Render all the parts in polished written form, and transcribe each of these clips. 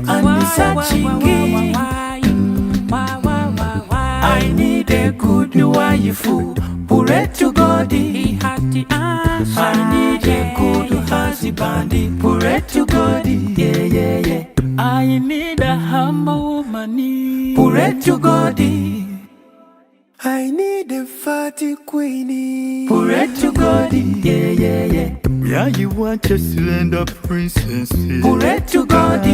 Anisachingi. I need a good wife, pray to God. I need a good husband, pray to God. Yeah. I need a humble woman, pray to God. I need a fatty queenie, pray to God. Yeah. Yeah, you want a slender princess, pray to God.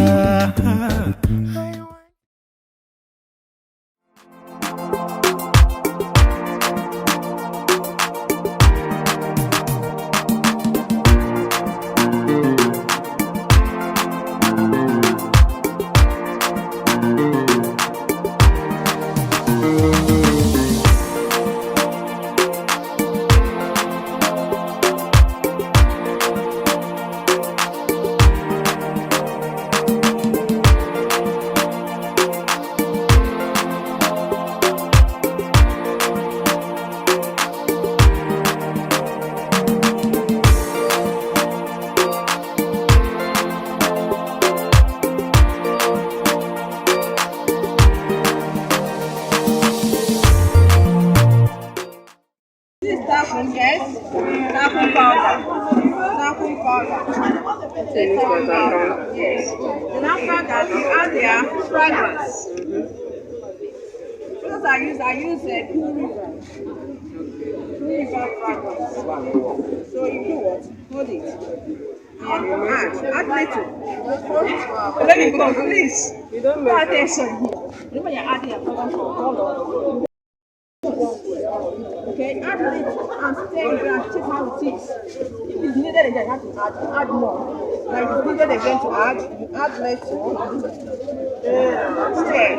Yes. And after that, you add their fragrance. Because I use a Cool River fragrance. So you do what? Hold it. Add little. Let me go, please. You don't make attention. Remember you're adding a fragrance for color. Okay, add little and stay and check how it is. If it's needed again, you have to add more. Like if it's needed again to add, you add little. Stay.